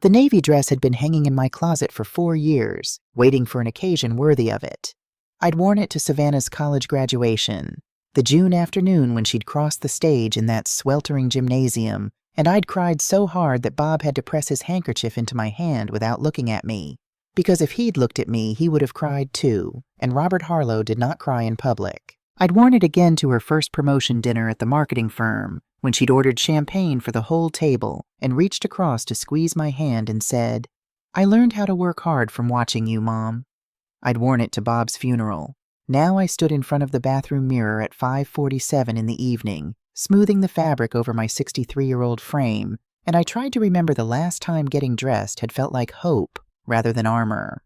The navy dress had been hanging in my closet for 4 years, waiting for an occasion worthy of it. I'd worn it to Savannah's college graduation, the June afternoon when she'd crossed the stage in that sweltering gymnasium, and I'd cried so hard that Bob had to press his handkerchief into my hand without looking at me. Because if he'd looked at me, he would have cried too, and Robert Harlow did not cry in public. I'd worn it again to her first promotion dinner at the marketing firm, when she'd ordered champagne for the whole table and reached across to squeeze my hand and said, "I learned how to work hard from watching you, Mom." I'd worn it to Bob's funeral. Now I stood in front of the bathroom mirror at 5:47 in the evening, smoothing the fabric over my 63-year-old frame, and I tried to remember the last time getting dressed had felt like hope rather than armor.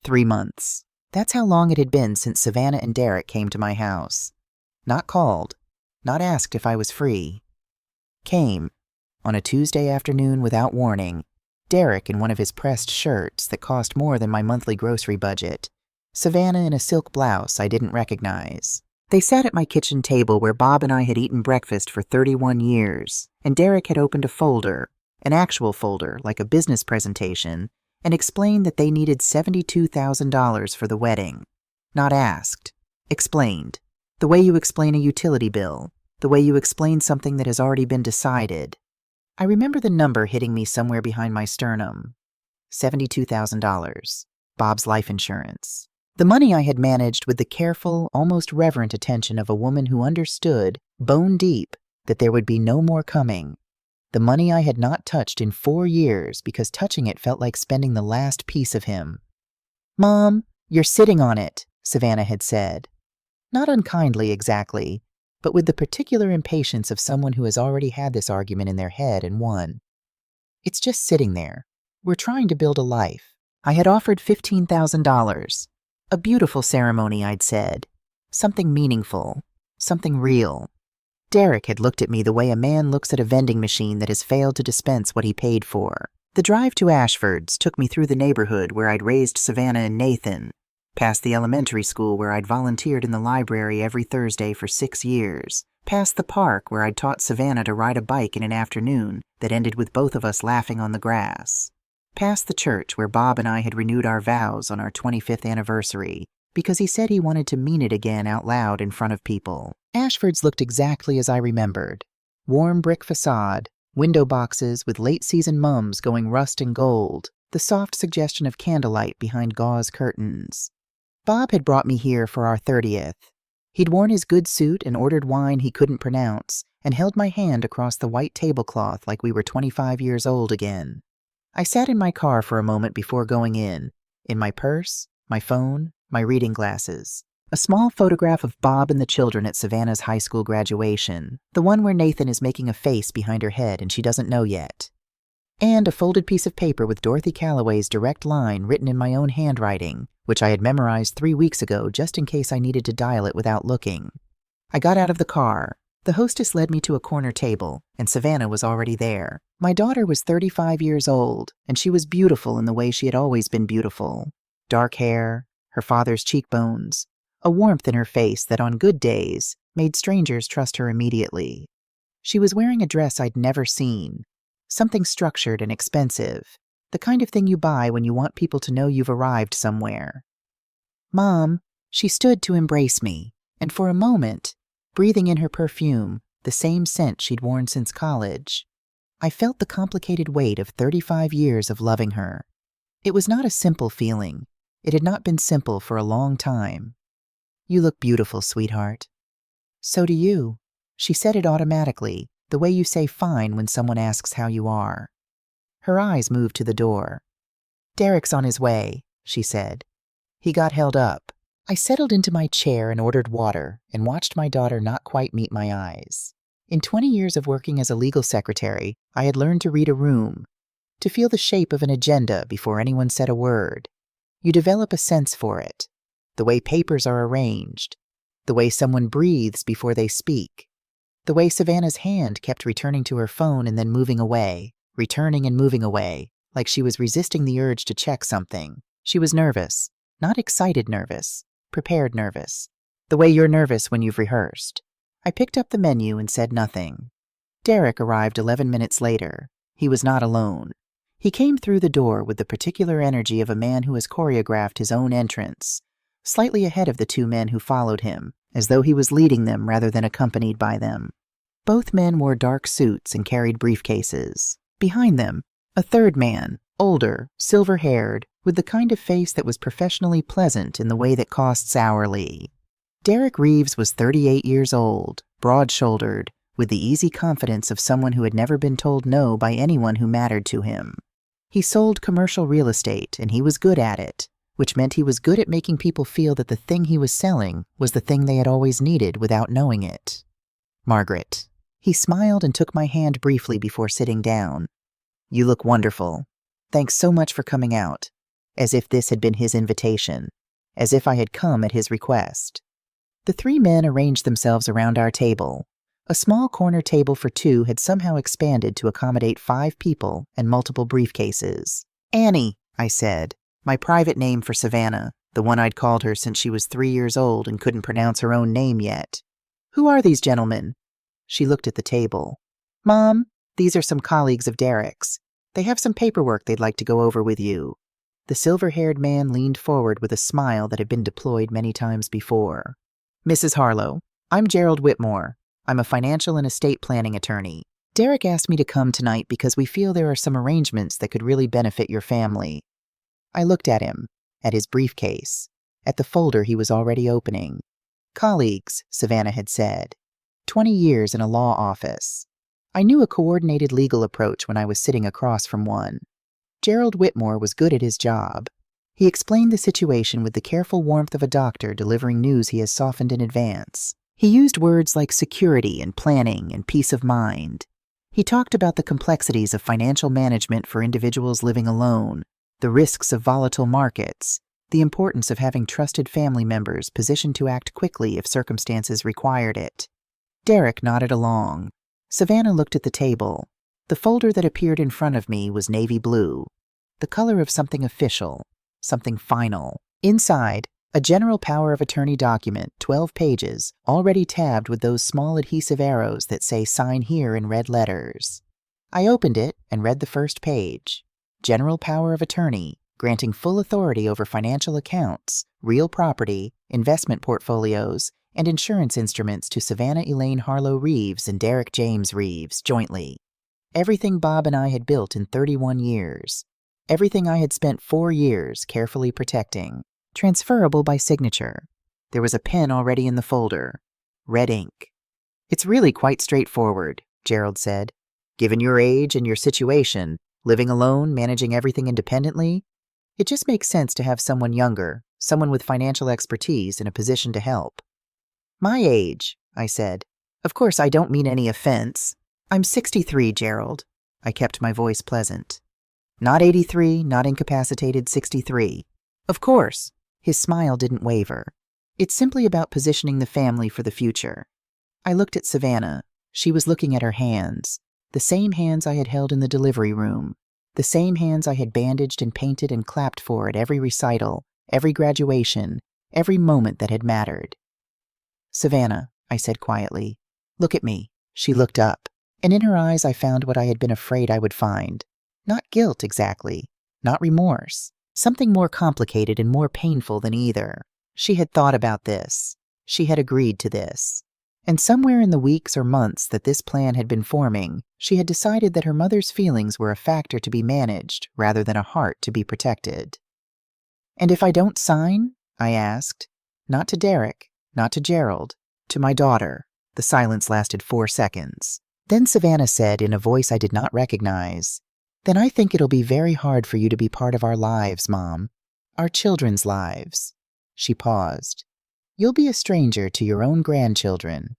3 months. That's how long it had been since Savannah and Derek came to my house. Not called, not asked if I was free. Came, on a Tuesday afternoon without warning, Derek in one of his pressed shirts that cost more than my monthly grocery budget, Savannah in a silk blouse I didn't recognize. They sat at my kitchen table where Bob and I had eaten breakfast for 31 years, and Derek had opened a folder, an actual folder like a business presentation, and explained that they needed $72,000 for the wedding. Not asked. Explained. The way you explain a utility bill. The way you explain something that has already been decided. I remember the number hitting me somewhere behind my sternum. $72,000. Bob's life insurance. The money I had managed with the careful, almost reverent attention of a woman who understood, bone deep, that there would be no more coming. The money I had not touched in 4 years because touching it felt like spending the last piece of him. "Mom, you're sitting on it," Savannah had said. Not unkindly exactly, but with the particular impatience of someone who has already had this argument in their head and won. "It's just sitting there. We're trying to build a life." I had offered $15,000. A beautiful ceremony, I'd said. Something meaningful. Something real. Derek had looked at me the way a man looks at a vending machine that has failed to dispense what he paid for. The drive to Ashford's took me through the neighborhood where I'd raised Savannah and Nathan, past the elementary school where I'd volunteered in the library every Thursday for 6 years, past the park where I'd taught Savannah to ride a bike in an afternoon that ended with both of us laughing on the grass, past the church where Bob and I had renewed our vows on our 25th anniversary, because he said he wanted to mean it again out loud in front of people. Ashford's looked exactly as I remembered. Warm brick facade, window boxes with late-season mums going rust and gold, the soft suggestion of candlelight behind gauze curtains. Bob had brought me here for our 30th. He'd worn his good suit and ordered wine he couldn't pronounce, and held my hand across the white tablecloth like we were 25 years old again. I sat in my car for a moment before going in my purse, my phone, my reading glasses. A small photograph of Bob and the children at Savannah's high school graduation, the one where Nathan is making a face behind her head and she doesn't know yet. And a folded piece of paper with Dorothy Calloway's direct line written in my own handwriting, which I had memorized 3 weeks ago just in case I needed to dial it without looking. I got out of the car. The hostess led me to a corner table, and Savannah was already there. My daughter was 35 years old, and she was beautiful in the way she had always been beautiful. Dark hair, her father's cheekbones, a warmth in her face that on good days made strangers trust her immediately. She was wearing a dress I'd never seen, something structured and expensive, the kind of thing you buy when you want people to know you've arrived somewhere. "Mom," she stood to embrace me, and for a moment, breathing in her perfume, the same scent she'd worn since college, I felt the complicated weight of 35 years of loving her. It was not a simple feeling. It had not been simple for a long time. "You look beautiful, sweetheart." "So do you." She said it automatically, the way you say fine when someone asks how you are. Her eyes moved to the door. "Derek's on his way," she said. He got held up. I settled into my chair and ordered water and watched my daughter not quite meet my eyes. In 20 years of working as a legal secretary, I had learned to read a room, to feel the shape of an agenda before anyone said a word. You develop a sense for it. The way papers are arranged, the way someone breathes before they speak, the way Savannah's hand kept returning to her phone and then moving away, returning and moving away, like she was resisting the urge to check something. She was nervous, not excited nervous, prepared nervous, the way you're nervous when you've rehearsed. I picked up the menu and said nothing. Derek arrived 11 minutes later. He was not alone. He came through the door with the particular energy of a man who has choreographed his own entrance, slightly ahead of the two men who followed him, as though he was leading them rather than accompanied by them. Both men wore dark suits and carried briefcases. Behind them, a third man, older, silver-haired, with the kind of face that was professionally pleasant in the way that costs hourly. Derek Reeves was 38 years old, broad-shouldered, with the easy confidence of someone who had never been told no by anyone who mattered to him. He sold commercial real estate, and he was good at it, which meant he was good at making people feel that the thing he was selling was the thing they had always needed without knowing it. Margaret. He smiled and took my hand briefly before sitting down. You look wonderful. Thanks so much for coming out. As if this had been his invitation. As if I had come at his request. The three men arranged themselves around our table. A small corner table for two had somehow expanded to accommodate 5 people and multiple briefcases. Annie, I said, my private name for Savannah, the one I'd called her since she was 3 years old and couldn't pronounce her own name yet. Who are these gentlemen? She looked at the table. Mom, these are some colleagues of Derek's. They have some paperwork they'd like to go over with you. The silver-haired man leaned forward with a smile that had been deployed many times before. Mrs. Harlow, I'm Gerald Whitmore. I'm a financial and estate planning attorney. Derek asked me to come tonight because we feel there are some arrangements that could really benefit your family. I looked at him, at his briefcase, at the folder he was already opening. Colleagues, Savannah had said. 20 years in a law office. I knew a coordinated legal approach when I was sitting across from one. Gerald Whitmore was good at his job. He explained the situation with the careful warmth of a doctor delivering news he has softened in advance. He used words like security and planning and peace of mind. He talked about the complexities of financial management for individuals living alone, the risks of volatile markets, the importance of having trusted family members positioned to act quickly if circumstances required it. Derek nodded along. Savannah looked at the table. The folder that appeared in front of me was navy blue, the color of something official, something final. Inside, a general power of attorney document, 12 pages, already tabbed with those small adhesive arrows that say sign here in red letters. I opened it and read the first page. General power of attorney, granting full authority over financial accounts, real property, investment portfolios, and insurance instruments to Savannah Elaine Harlow Reeves and Derek James Reeves, jointly. Everything Bob and I had built in 31 years. Everything I had spent 4 years carefully protecting. Transferable by signature. There was a pen already in the folder. Red ink. It's really quite straightforward, Gerald said. Given your age and your situation, living alone, managing everything independently, it just makes sense to have someone younger, someone with financial expertise in a position to help. My age, I said. Of course, I don't mean any offense. I'm 63, Gerald. I kept my voice pleasant. Not 83, not incapacitated, 63. Of course. His smile didn't waver. It's simply about positioning the family for the future. I looked at Savannah. She was looking at her hands. The same hands I had held in the delivery room. The same hands I had bandaged and painted and clapped for at every recital, every graduation, every moment that had mattered. Savannah, I said quietly, look at me. She looked up, and in her eyes I found what I had been afraid I would find. Not guilt exactly, not remorse. Something more complicated and more painful than either. She had thought about this. She had agreed to this. And somewhere in the weeks or months that this plan had been forming, she had decided that her mother's feelings were a factor to be managed rather than a heart to be protected. And if I don't sign? I asked. Not to Derek, not to Gerald, to my daughter. The silence lasted 4 seconds. Then Savannah said in a voice I did not recognize, Then I think it'll be very hard for you to be part of our lives, Mom. Our children's lives. She paused. You'll be a stranger to your own grandchildren.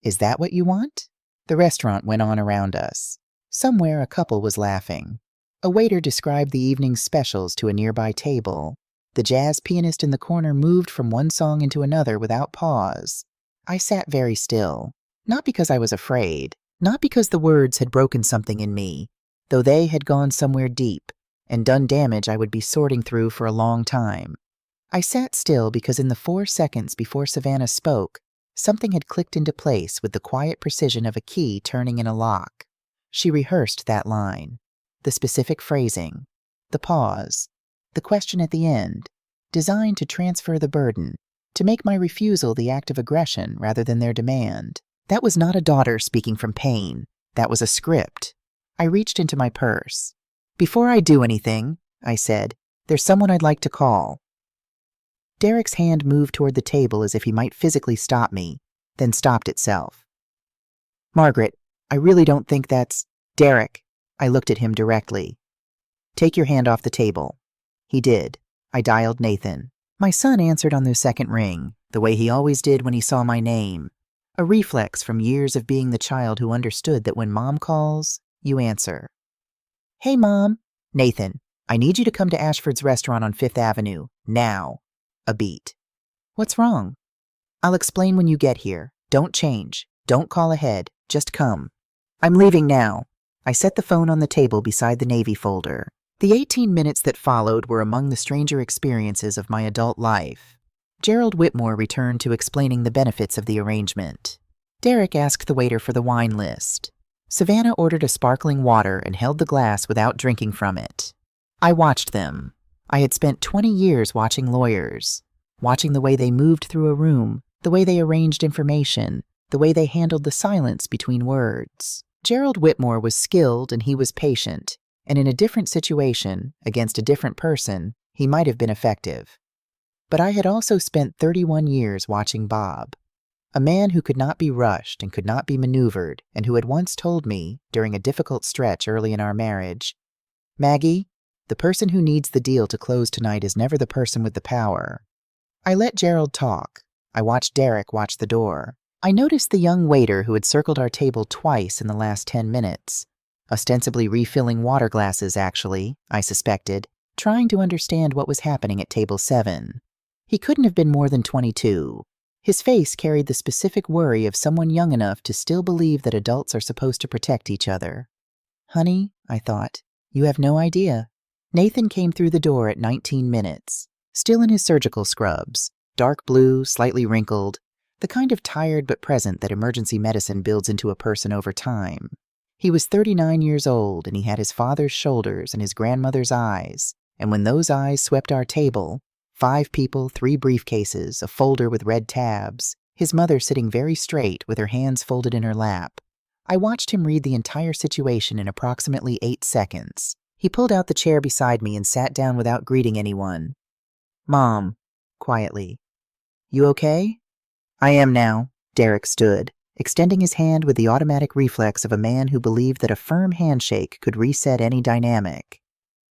Is that what you want? The restaurant went on around us. Somewhere a couple was laughing. A waiter described the evening's specials to a nearby table. The jazz pianist in the corner moved from one song into another without pause. I sat very still, not because I was afraid, not because the words had broken something in me, though they had gone somewhere deep and done damage I would be sorting through for a long time. I sat still because in the 4 seconds before Savannah spoke, something had clicked into place with the quiet precision of a key turning in a lock. She rehearsed that line. the specific phrasing, the pause, the question at the end, designed to transfer the burden, to make my refusal the act of aggression rather than their demand. That was not a daughter speaking from pain. That was a script. I reached into my purse. "Before I do anything," I said, "there's someone I'd like to call." Derek's hand moved toward the table as if he might physically stop me, then stopped itself. "Margaret, I really don't think that's—" "Derek," I looked at him directly. "Take your hand off the table." He did. I dialed Nathan. My son answered on the second ring, the way he always did when he saw my name. A reflex from years of being the child who understood that when Mom calls, you answer. "Hey, Mom." "Nathan, I need you to come to Ashford's restaurant on 5th Avenue. Now." A beat. "What's wrong?" "I'll explain when you get here. Don't change. Don't call ahead. Just come." "I'm leaving now." I set the phone on the table beside the Navy folder. The 18 minutes that followed were among the stranger experiences of my adult life. Gerald Whitmore returned to explaining the benefits of the arrangement. Derek asked the waiter for the wine list. Savannah ordered a sparkling water and held the glass without drinking from it. I watched them. I had spent 20 years watching lawyers, watching the way they moved through a room, the way they arranged information, the way they handled the silence between words. Gerald Whitmore was skilled and he was patient, and in a different situation, against a different person, he might have been effective. But I had also spent 31 years watching Bob, a man who could not be rushed and could not be maneuvered, and who had once told me, during a difficult stretch early in our marriage, "Maggie, the person who needs the deal to close tonight is never the person with the power." I let Gerald talk. I watched Derek watch the door. I noticed the young waiter who had circled our table twice in the last 10 minutes, ostensibly refilling water glasses actually, I suspected, trying to understand what was happening at table 7. He couldn't have been more than 22. His face carried the specific worry of someone young enough to still believe that adults are supposed to protect each other. "Honey," I thought, "you have no idea." Nathan came through the door at 19 minutes, still in his surgical scrubs, dark blue, slightly wrinkled, the kind of tired but present that emergency medicine builds into a person over time. He was 39 years old, and he had his father's shoulders and his grandmother's eyes, and when those eyes swept our table, 5 people, 3 briefcases, a folder with red tabs, his mother sitting very straight with her hands folded in her lap. I watched him read the entire situation in approximately 8 seconds. He pulled out the chair beside me and sat down without greeting anyone. "Mom," quietly. "You okay?" "I am now." Derek stood, extending his hand with the automatic reflex of a man who believed that a firm handshake could reset any dynamic.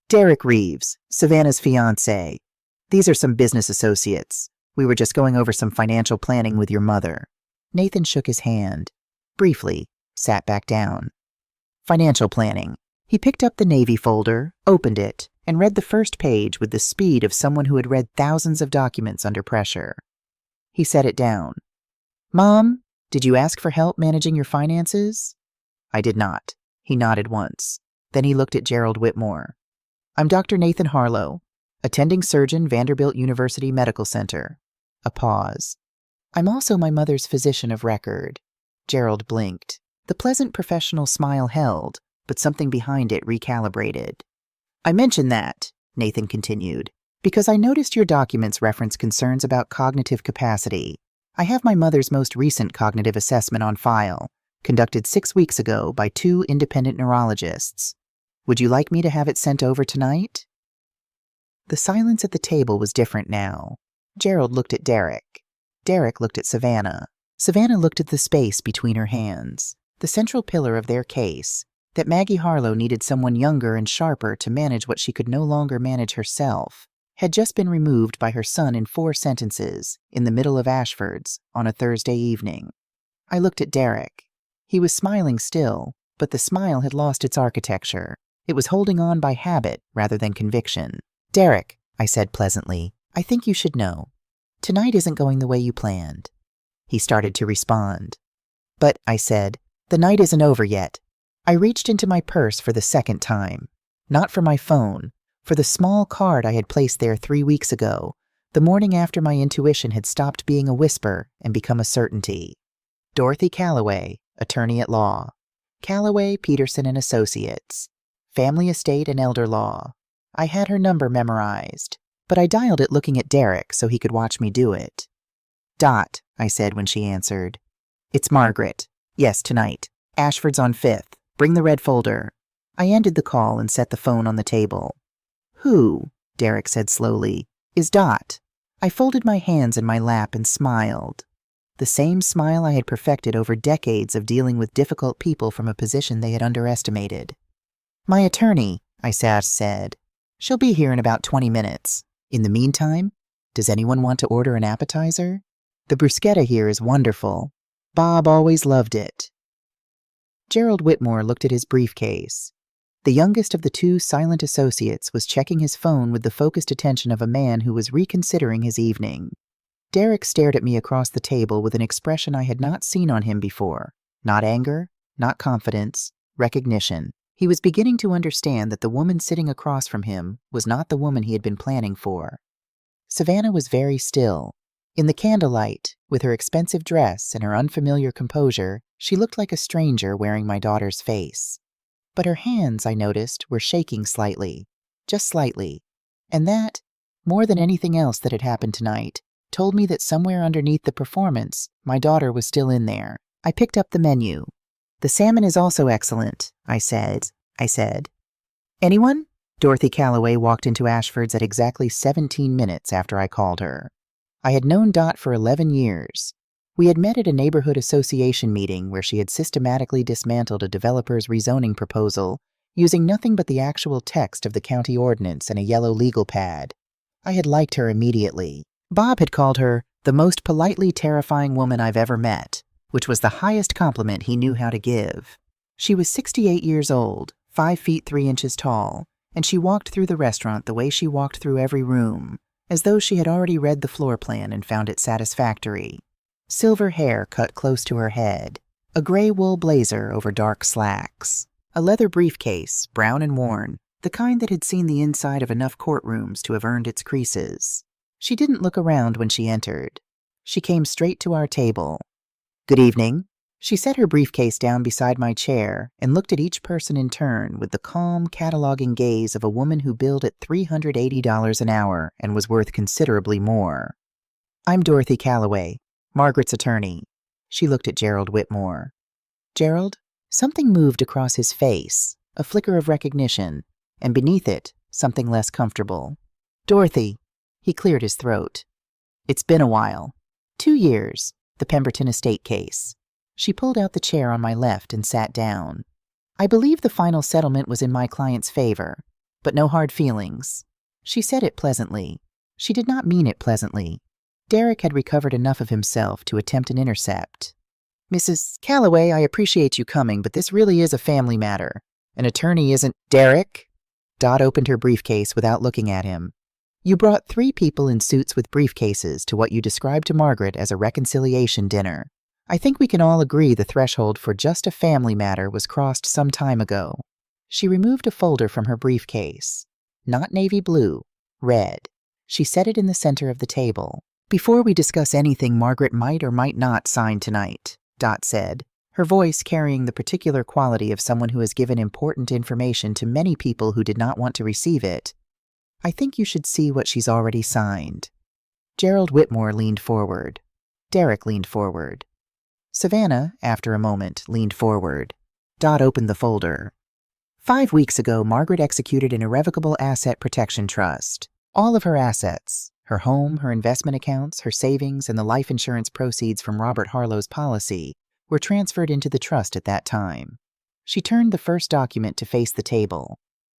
"Derek Reeves, Savannah's fiancé. These are some business associates. We were just going over some financial planning with your mother." Nathan shook his hand, briefly, sat back down. "Financial planning." He picked up the Navy folder, opened it, and read the first page with the speed of someone who had read thousands of documents under pressure. He set it down. "Mom, did you ask for help managing your finances?" I did not. He nodded once. Then he looked at Gerald Whitmore. "I'm Dr. Nathan Harlow, attending surgeon, Vanderbilt University Medical Center." A pause. "I'm also my mother's physician of record." Gerald blinked. The pleasant professional smile held, but something behind it recalibrated. "I mention that," Nathan continued, "because I noticed your documents reference concerns about cognitive capacity. I have my mother's most recent cognitive assessment on file, conducted 6 weeks ago by 2 independent neurologists. Would you like me to have it sent over tonight?" The silence at the table was different now. Gerald looked at Derek. Derek looked at Savannah. Savannah looked at the space between her hands, the central pillar of their case, that Maggie Harlow needed someone younger and sharper to manage what she could no longer manage herself, had just been removed by her son in 4 sentences, in the middle of Ashford's, on a Thursday evening. I looked at Derek. He was smiling still, but the smile had lost its architecture. It was holding on by habit rather than conviction. "Derek," I said pleasantly, "I think you should know. Tonight isn't going the way you planned." He started to respond. "But," I said, "the night isn't over yet." I reached into my purse for the second time. Not for my phone, for the small card I had placed there 3 weeks ago, the morning after my intuition had stopped being a whisper and become a certainty. Dorothy Calloway, attorney at law. Calloway, Peterson and Associates. family estate and elder law. I had her number memorized, but I dialed it looking at Derek so he could watch me do it. Dot, I said when she answered. It's Margaret. Yes, tonight. Ashford's on 5th. Bring the red folder. I ended the call and set the phone on the table. Who, Derek said slowly, is Dot? I folded my hands in my lap and smiled. The same smile I had perfected over decades of dealing with difficult people from a position they had underestimated. My attorney, I said. She'll be here in about 20 minutes. In the meantime, does anyone want to order an appetizer? The bruschetta here is wonderful. Bob always loved it. Gerald Whitmore looked at his briefcase. The youngest of the two silent associates was checking his phone with the focused attention of a man who was reconsidering his evening. Derek stared at me across the table with an expression I had not seen on him before. Not anger, not confidence, recognition. He was beginning to understand that the woman sitting across from him was not the woman he had been planning for. Savannah was very still. In the candlelight, with her expensive dress and her unfamiliar composure, she looked like a stranger wearing my daughter's face. But her hands, I noticed, were shaking slightly, just slightly, and that, more than anything else that had happened tonight, told me that somewhere underneath the performance, my daughter was still in there. I picked up the menu. The salmon is also excellent, I said. Anyone? Dorothy Calloway walked into Ashford's at exactly 17 minutes after I called her. I had known Dot for 11 years. We had met at a neighborhood association meeting where she had systematically dismantled a developer's rezoning proposal using nothing but the actual text of the county ordinance and a yellow legal pad. I had liked her immediately. Bob had called her the most politely terrifying woman I've ever met, which was the highest compliment he knew how to give. She was 68 years old, 5 feet 3 inches tall, and she walked through the restaurant the way she walked through every room, as though she had already read the floor plan and found it satisfactory. Silver hair cut close to her head, a gray wool blazer over dark slacks, a leather briefcase, brown and worn, the kind that had seen the inside of enough courtrooms to have earned its creases. She didn't look around when she entered. She came straight to our table. Good evening. She set her briefcase down beside my chair and looked at each person in turn with the calm, cataloging gaze of a woman who billed at $380 an hour and was worth considerably more. I'm Dorothy Calloway, Margaret's attorney. She looked at Gerald Whitmore. Gerald? Something moved across his face, a flicker of recognition, and beneath it, something less comfortable. Dorothy. He cleared his throat. It's been a while. 2 years, the Pemberton estate case. She pulled out the chair on my left and sat down. I believe the final settlement was in my client's favor, but no hard feelings. She said it pleasantly. She did not mean it pleasantly. Derek had recovered enough of himself to attempt an intercept. Mrs. Calloway, I appreciate you coming, but this really is a family matter. An attorney isn't— Derek? Dot opened her briefcase without looking at him. You brought 3 people in suits with briefcases to what you described to Margaret as a reconciliation dinner. I think we can all agree the threshold for just a family matter was crossed some time ago. She removed a folder from her briefcase. Not navy blue, red. She set it in the center of the table. Before we discuss anything Margaret might or might not sign tonight, Dot said, her voice carrying the particular quality of someone who has given important information to many people who did not want to receive it, I think you should see what she's already signed. Gerald Whitmore leaned forward. Derek leaned forward. Savannah, after a moment, leaned forward. Dot opened the folder. 5 weeks ago, Margaret executed an irrevocable asset protection trust. All of her assets, her home, her investment accounts, her savings, and the life insurance proceeds from Robert Harlow's policy, were transferred into the trust at that time. She turned the first document to face the table.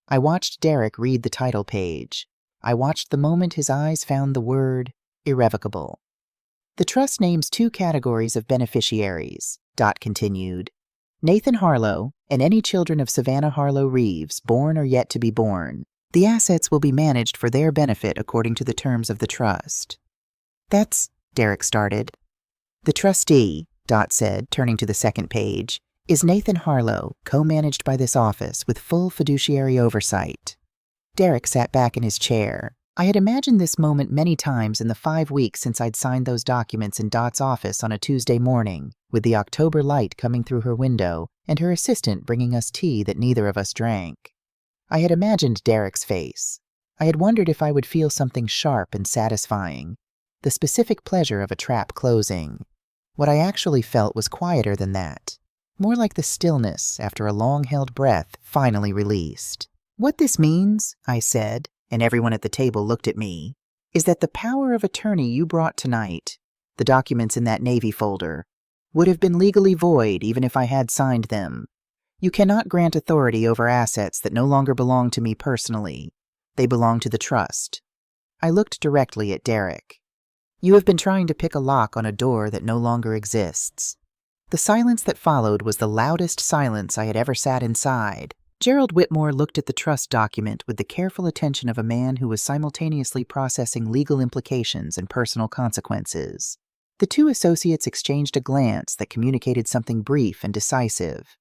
I watched Derek read the title page. I watched the moment his eyes found the word irrevocable. The trust names 2 categories of beneficiaries, Dot continued. Nathan Harlow and any children of Savannah Harlow Reeves, born or yet to be born. The assets will be managed for their benefit according to the terms of the trust. That's— Derek started. The trustee, Dot said, turning to the second page, is Nathan Harlow, co-managed by this office with full fiduciary oversight. Derek sat back in his chair. I had imagined this moment many times in the 5 weeks since I'd signed those documents in Dot's office on a Tuesday morning, with the October light coming through her window and her assistant bringing us tea that neither of us drank. I had imagined Derek's face. I had wondered if I would feel something sharp and satisfying, the specific pleasure of a trap closing. What I actually felt was quieter than that, more like the stillness after a long-held breath finally released. "What this means," I said, and everyone at the table looked at me, "is that the power of attorney you brought tonight, the documents in that Navy folder, would have been legally void even if I had signed them. You cannot grant authority over assets that no longer belong to me personally. They belong to the trust." I looked directly at Derek. "You have been trying to pick a lock on a door that no longer exists." The silence that followed was the loudest silence I had ever sat inside. Gerald Whitmore looked at the trust document with the careful attention of a man who was simultaneously processing legal implications and personal consequences. The two associates exchanged a glance that communicated something brief and decisive.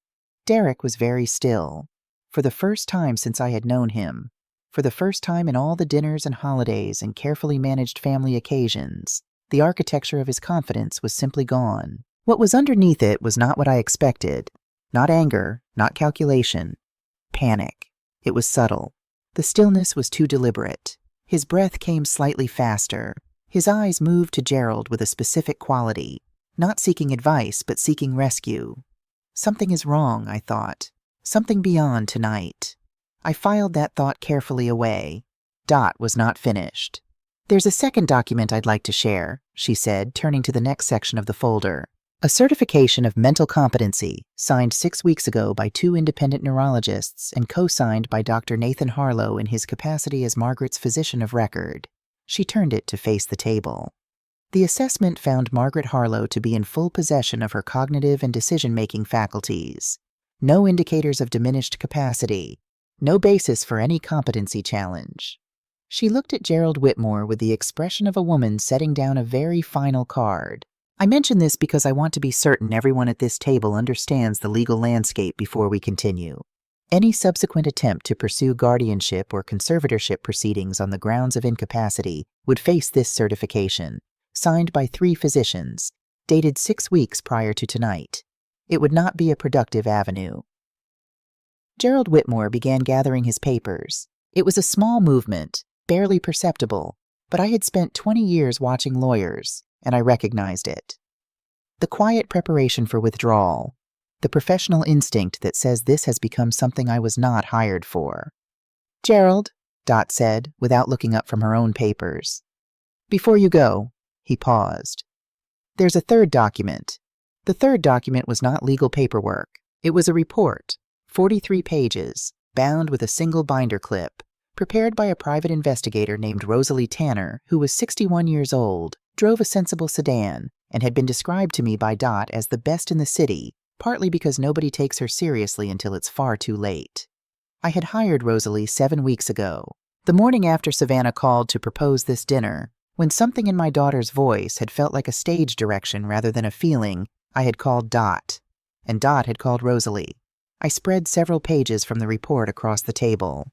Derek was very still. For the first time since I had known him, for the first time in all the dinners and holidays and carefully managed family occasions, the architecture of his confidence was simply gone. What was underneath it was not what I expected. Not anger, not calculation. Panic. It was subtle. The stillness was too deliberate. His breath came slightly faster. His eyes moved to Gerald with a specific quality, not seeking advice, but seeking rescue. Something is wrong, I thought. Something beyond tonight. I filed that thought carefully away. Dot was not finished. "There's a second document I'd like to share," she said, turning to the next section of the folder. "A certification of mental competency, signed 6 weeks ago by 2 independent neurologists and co-signed by Dr. Nathan Harlow in his capacity as Margaret's physician of record." She turned it to face the table. The assessment found Margaret Harlow to be in full possession of her cognitive and decision-making faculties. No indicators of diminished capacity. No basis for any competency challenge. She looked at Gerald Whitmore with the expression of a woman setting down a very final card. I mention this because I want to be certain everyone at this table understands the legal landscape before we continue. Any subsequent attempt to pursue guardianship or conservatorship proceedings on the grounds of incapacity would face this certification, signed by 3 physicians, dated 6 weeks prior to tonight. It would not be a productive avenue. Gerald Whitmore began gathering his papers. It was a small movement, barely perceptible, but I had spent 20 years watching lawyers, and I recognized it. The quiet preparation for withdrawal, the professional instinct that says this has become something I was not hired for. "Gerald," Dot said, without looking up from her own papers. "Before you go," he paused. "There's a third document." The third document was not legal paperwork. It was a report, 43 pages, bound with a single binder clip, prepared by a private investigator named Rosalie Tanner, who was 61 years old, drove a sensible sedan, and had been described to me by Dot as the best in the city, partly because nobody takes her seriously until it's far too late. I had hired Rosalie 7 weeks ago, the morning after Savannah called to propose this dinner. When something in my daughter's voice had felt like a stage direction rather than a feeling, I had called Dot, and Dot had called Rosalie. I spread several pages from the report across the table.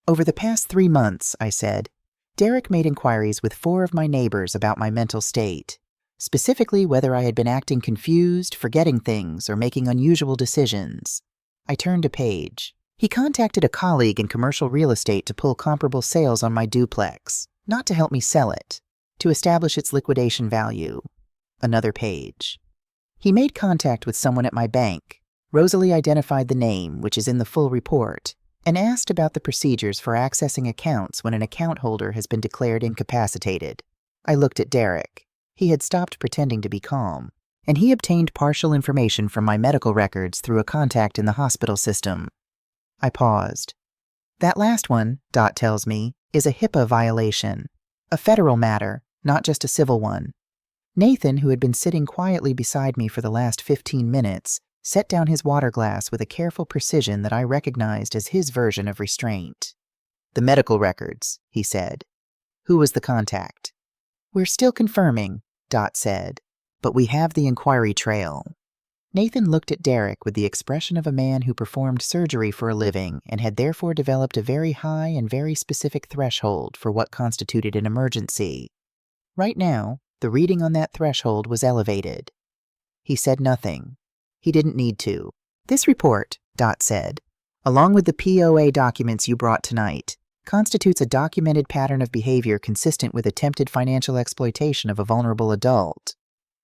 "Over the past 3 months," I said, "Derek made inquiries with 4 of my neighbors about my mental state, specifically whether I had been acting confused, forgetting things, or making unusual decisions." I turned a page. "He contacted a colleague in commercial real estate to pull comparable sales on my duplex, not to help me sell it, to establish its liquidation value." Another page. "He made contact with someone at my bank." Rosalie identified the name, which is in the full report, and asked about the procedures for accessing accounts when an account holder has been declared incapacitated. I looked at Derek. He had stopped pretending to be calm, and he obtained partial information from my medical records through a contact in the hospital system. I paused. "That last one," Dot tells me, "is a HIPAA violation, a federal matter, not just a civil one." Nathan, who had been sitting quietly beside me for the last 15 minutes, set down his water glass with a careful precision that I recognized as his version of restraint. "The medical records," he said. "Who was the contact?" "We're still confirming," Dot said, "but we have the inquiry trail." Nathan looked at Derek with the expression of a man who performed surgery for a living and had therefore developed a very high and very specific threshold for what constituted an emergency. Right now, the reading on that threshold was elevated. He said nothing. He didn't need to. "This report," Dot said, along with the POA documents you brought tonight, constitutes a documented pattern of behavior consistent with attempted financial exploitation of a vulnerable adult.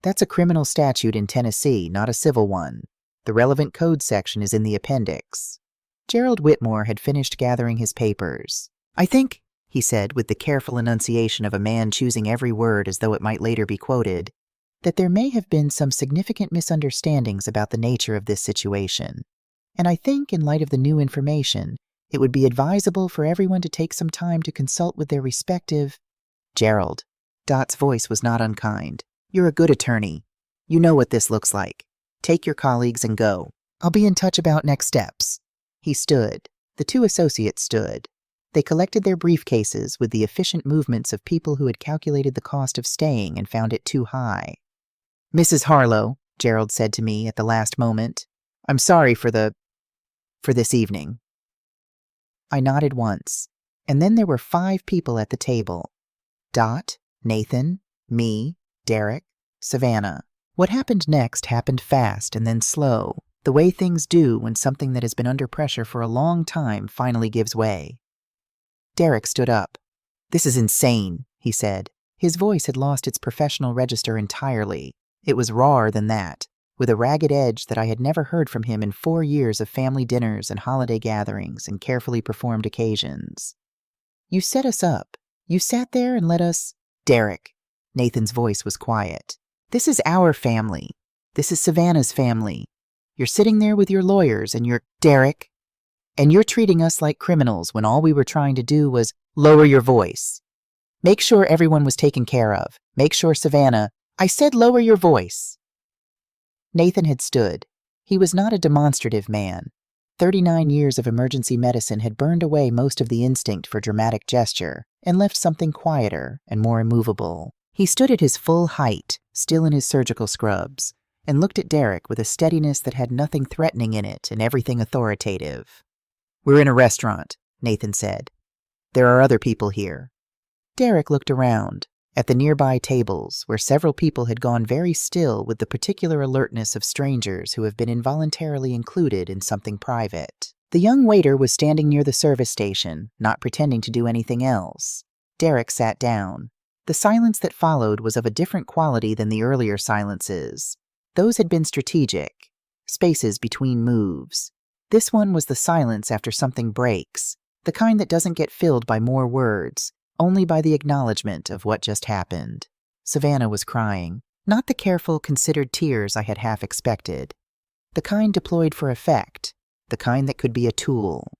That's a criminal statute in Tennessee, not a civil one. The relevant code section is in the appendix. Gerald Whitmore had finished gathering his papers. I think, he said with the careful enunciation of a man choosing every word as though it might later be quoted, that there may have been some significant misunderstandings about the nature of this situation. And I think, in light of the new information, it would be advisable for everyone to take some time to consult with their respective— Gerald. Dot's voice was not unkind. You're a good attorney. You know what this looks like. Take your colleagues and go. I'll be in touch about next steps. He stood. The two associates stood. They collected their briefcases with the efficient movements of people who had calculated the cost of staying and found it too high. Mrs. Harlow, Gerald said to me at the last moment, I'm sorry for this evening. I nodded once, and then there were 5 people at the table. Dot, Nathan, me, Derek, Savannah. What happened next happened fast and then slow, the way things do when something that has been under pressure for a long time finally gives way. Derek stood up. This is insane, he said. His voice had lost its professional register entirely. It was rawer than that, with a ragged edge that I had never heard from him in 4 years of family dinners and holiday gatherings and carefully performed occasions. You set us up. You sat there and let us— Derek. Nathan's voice was quiet. This is our family. This is Savannah's family. You're sitting there with your lawyers and you're— Derek. And you're treating us like criminals when all we were trying to do was— Lower your voice. Make sure everyone was taken care of. Make sure Savannah— I said lower your voice. Nathan had stood. He was not a demonstrative man. 39 years of emergency medicine had burned away most of the instinct for dramatic gesture and left something quieter and more immovable. He stood at his full height, still in his surgical scrubs, and looked at Derek with a steadiness that had nothing threatening in it and everything authoritative. We're in a restaurant, Nathan said. There are other people here. Derek looked around. At the nearby tables, where several people had gone very still with the particular alertness of strangers who have been involuntarily included in something private. The young waiter was standing near the service station, not pretending to do anything else. Derek sat down. The silence that followed was of a different quality than the earlier silences. Those had been strategic, spaces between moves. This one was the silence after something breaks, the kind that doesn't get filled by more words, only by the acknowledgement of what just happened. Savannah was crying, not the careful, considered tears I had half expected. The kind deployed for effect, the kind that could be a tool.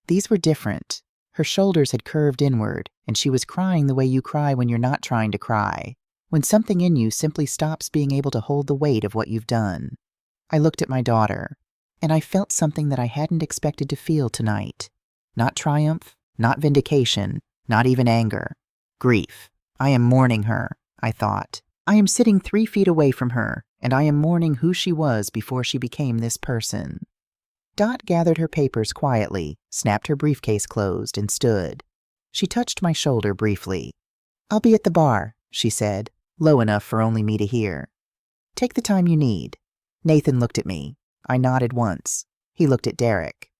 These were different. Her shoulders had curved inward, and she was crying the way you cry when you're not trying to cry, when something in you simply stops being able to hold the weight of what you've done. I looked at my daughter, and I felt something that I hadn't expected to feel tonight. Not triumph, not vindication, not even anger. Grief. I am mourning her, I thought. I am sitting 3 feet away from her, and I am mourning who she was before she became this person. Dot gathered her papers quietly, snapped her briefcase closed, and stood. She touched my shoulder briefly. I'll be at the bar, she said, low enough for only me to hear. Take the time you need. Nathan looked at me. I nodded once. He looked at Derek.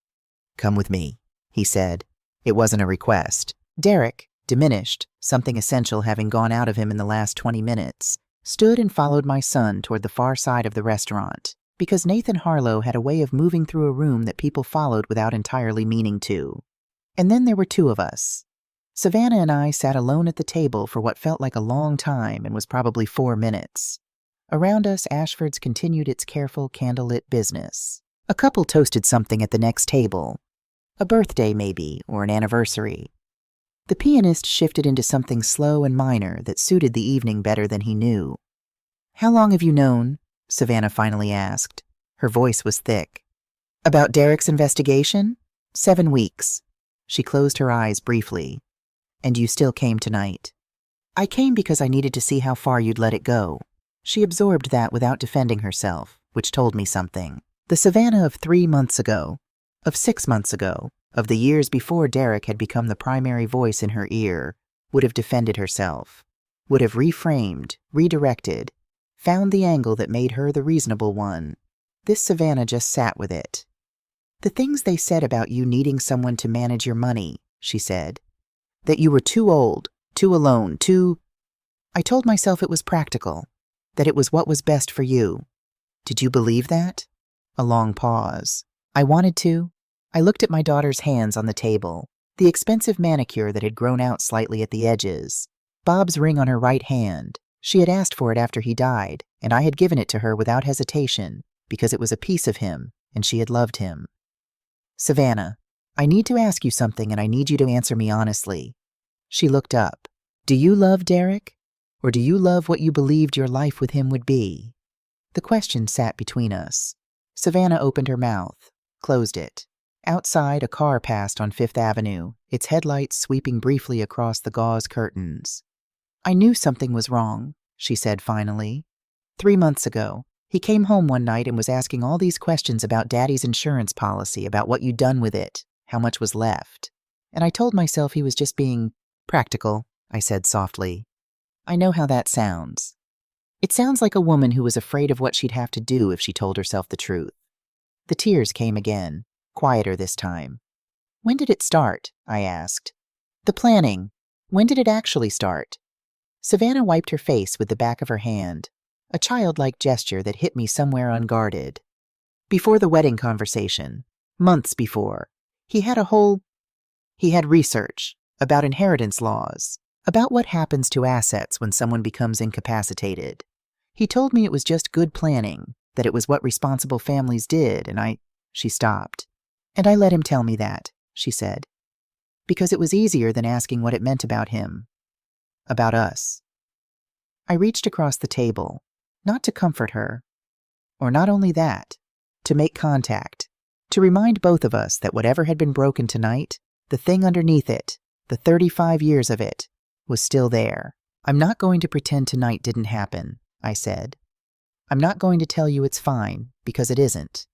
Come with me, he said. It wasn't a request. Derek, diminished, something essential having gone out of him in the last 20 minutes, stood and followed my son toward the far side of the restaurant, because Nathan Harlow had a way of moving through a room that people followed without entirely meaning to. And then there were 2 of us. Savannah and I sat alone at the table for what felt like a long time and was probably 4 minutes. Around us, Ashford's continued its careful, candlelit business. A couple toasted something at the next table. A birthday, maybe, or an anniversary. The pianist shifted into something slow and minor that suited the evening better than he knew. How long have you known? Savannah finally asked. Her voice was thick. About Derek's investigation? 7 weeks. She closed her eyes briefly. And you still came tonight. I came because I needed to see how far you'd let it go. She absorbed that without defending herself, which told me something. The Savannah of 3 months ago, of 6 months ago, of the years before Derek had become the primary voice in her ear, would have defended herself, would have reframed, redirected, found the angle that made her the reasonable one. This Savannah just sat with it. The things they said about you needing someone to manage your money, she said. That you were too old, too alone, too... I told myself it was practical, that it was what was best for you. Did you believe that? A long pause. I wanted to. I looked at my daughter's hands on the table, the expensive manicure that had grown out slightly at the edges, Bob's ring on her right hand. She had asked for it after he died, and I had given it to her without hesitation, because it was a piece of him, and she had loved him. Savannah, I need to ask you something, and I need you to answer me honestly. She looked up. Do you love Derek? Or do you love what you believed your life with him would be? The question sat between us. Savannah opened her mouth, closed it. Outside, a car passed on Fifth Avenue, its headlights sweeping briefly across the gauze curtains. I knew something was wrong, she said finally. 3 months ago, he came home one night and was asking all these questions about Daddy's insurance policy, about what you'd done with it, how much was left. And I told myself he was just being practical, I said softly. I know how that sounds. It sounds like a woman who was afraid of what she'd have to do if she told herself the truth. The tears came again, quieter this time. When did it start? I asked. The planning. When did it actually start? Savannah wiped her face with the back of her hand, a childlike gesture that hit me somewhere unguarded. Before the wedding conversation, months before, he had research about inheritance laws, about what happens to assets when someone becomes incapacitated. He told me it was just good planning, that it was what responsible families did, and She stopped. And I let him tell me that, she said, because it was easier than asking what it meant about him, about us. I reached across the table, not to comfort her, or not only that, to make contact, to remind both of us that whatever had been broken tonight, the thing underneath it, the 35 years of it, was still there. I'm not going to pretend tonight didn't happen, I said. I'm not going to tell you it's fine, because it isn't.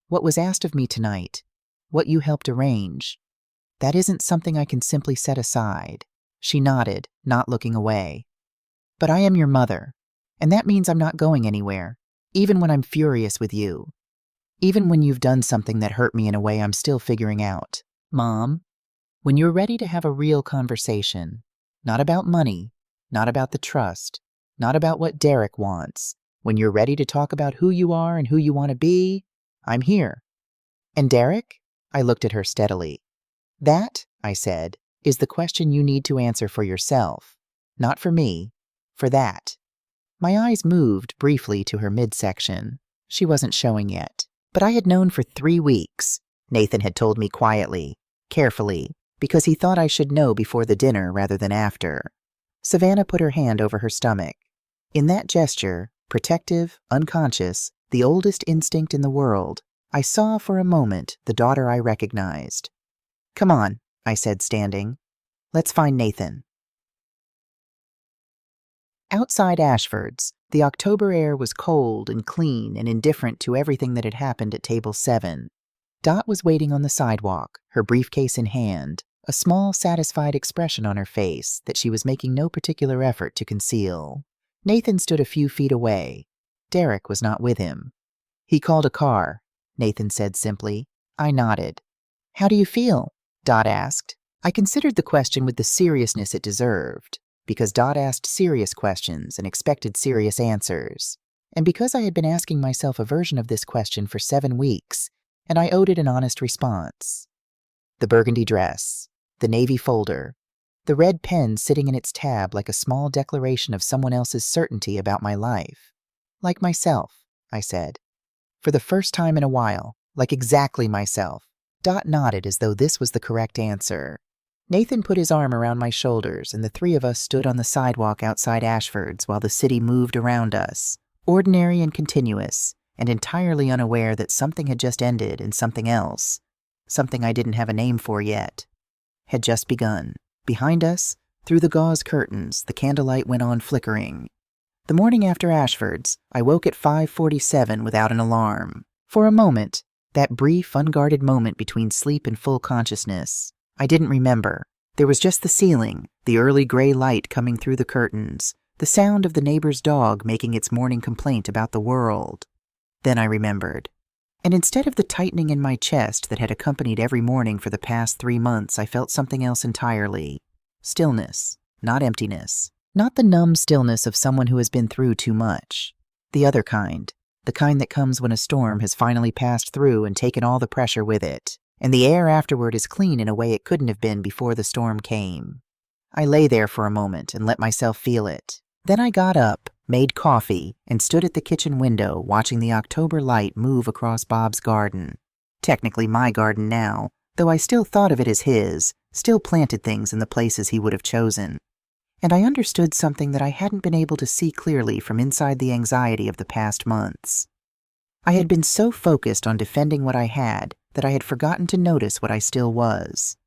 What was asked of me tonight, what you helped arrange, that isn't something I can simply set aside. She nodded, not looking away. But I am your mother, and that means I'm not going anywhere, even when I'm furious with you. Even when you've done something that hurt me in a way I'm still figuring out. Mom, when you're ready to have a real conversation, not about money, not about the trust, not about what Derek wants, when you're ready to talk about who you are and who you want to be, I'm here. And Derek? I looked at her steadily. That, I said, is the question you need to answer for yourself. Not for me, for that. My eyes moved briefly to her midsection. She wasn't showing yet. But I had known for 3 weeks. Nathan had told me quietly, carefully, because he thought I should know before the dinner rather than after. Savannah put her hand over her stomach. In that gesture, protective, unconscious, the oldest instinct in the world, I saw for a moment the daughter I recognized. Come on, I said, standing. Let's find Nathan. Outside Ashford's, the October air was cold and clean and indifferent to everything that had happened at Table 7. Dot was waiting on the sidewalk, her briefcase in hand, a small, satisfied expression on her face that she was making no particular effort to conceal. Nathan stood a few feet away. Derek was not with him. He called a car, Nathan said simply. I nodded. How do you feel? Dot asked. I considered the question with the seriousness it deserved, because Dot asked serious questions and expected serious answers, and because I had been asking myself a version of this question for 7 weeks, and I owed it an honest response. The burgundy dress, the navy folder, the red pen sitting in its tab like a small declaration of someone else's certainty about my life. Like myself, I said. For the first time in a while, like exactly myself. Dot nodded as though this was the correct answer. Nathan put his arm around my shoulders, and the 3 of us stood on the sidewalk outside Ashford's while the city moved around us, ordinary and continuous, and entirely unaware that something had just ended and something else, something I didn't have a name for yet, had just begun. Behind us, through the gauze curtains, the candlelight went on flickering. The morning after Ashford's, I woke at 5:47 without an alarm. For a moment, that brief, unguarded moment between sleep and full consciousness, I didn't remember. There was just the ceiling, the early gray light coming through the curtains, the sound of the neighbor's dog making its morning complaint about the world. Then I remembered. And instead of the tightening in my chest that had accompanied every morning for the past 3 months, I felt something else entirely. Stillness, not emptiness. Not the numb stillness of someone who has been through too much. The other kind. The kind that comes when a storm has finally passed through and taken all the pressure with it, and the air afterward is clean in a way it couldn't have been before the storm came. I lay there for a moment and let myself feel it. Then I got up, made coffee, and stood at the kitchen window watching the October light move across Bob's garden. Technically my garden now, though I still thought of it as his, still planted things in the places he would have chosen. And I understood something that I hadn't been able to see clearly from inside the anxiety of the past months. I had been so focused on defending what I had that I had forgotten to notice what I still was.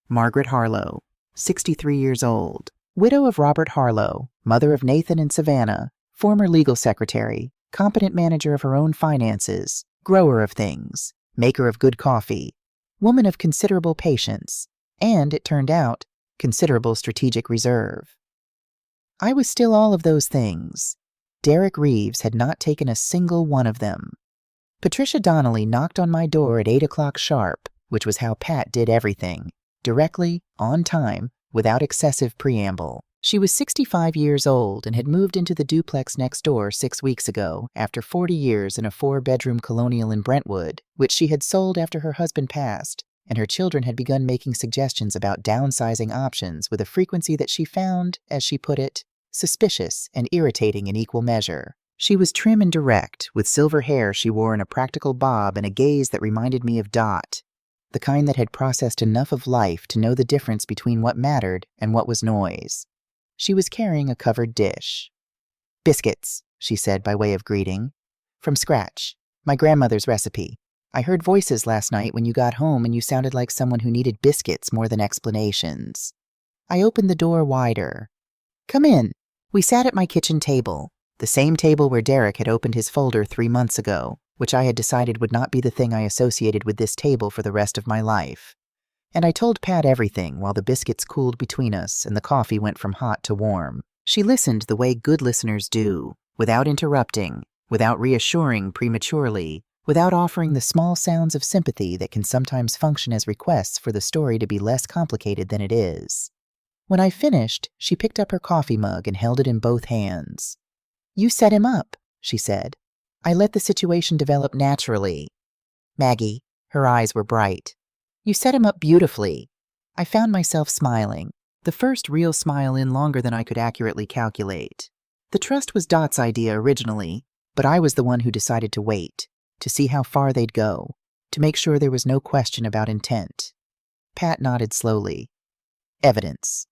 Margaret Harlow, 63 years old, widow of Robert Harlow, mother of Nathan and Savannah, former legal secretary, competent manager of her own finances, grower of things, maker of good coffee, woman of considerable patience, and, it turned out, considerable strategic reserve. I was still all of those things. Derek Reeves had not taken a single one of them. Patricia Donnelly knocked on my door at 8 o'clock sharp, which was how Pat did everything, directly, on time, without excessive preamble. She was 65 years old and had moved into the duplex next door 6 weeks ago after 40 years in a 4-bedroom colonial in Brentwood, which she had sold after her husband passed, and her children had begun making suggestions about downsizing options with a frequency that she found, as she put it, suspicious and irritating in equal measure. She was trim and direct, with silver hair she wore in a practical bob and a gaze that reminded me of Dot, the kind that had processed enough of life to know the difference between what mattered and what was noise. She was carrying a covered dish. "Biscuits," she said by way of greeting. "From scratch. My grandmother's recipe. I heard voices last night when you got home and you sounded like someone who needed biscuits more than explanations." I opened the door wider. "Come in." We sat at my kitchen table, the same table where Derek had opened his folder 3 months ago, which I had decided would not be the thing I associated with this table for the rest of my life. And I told Pat everything while the biscuits cooled between us and the coffee went from hot to warm. She listened the way good listeners do, without interrupting, without reassuring prematurely, without offering the small sounds of sympathy that can sometimes function as requests for the story to be less complicated than it is. When I finished, she picked up her coffee mug and held it in both hands. "You set him up," she said. "I let the situation develop naturally." "Maggie," her eyes were bright. "You set him up beautifully." I found myself smiling, the first real smile in longer than I could accurately calculate. The trust was Dot's idea originally, but I was the one who decided to wait, to see how far they'd go, to make sure there was no question about intent. Pat nodded slowly. "Evidence.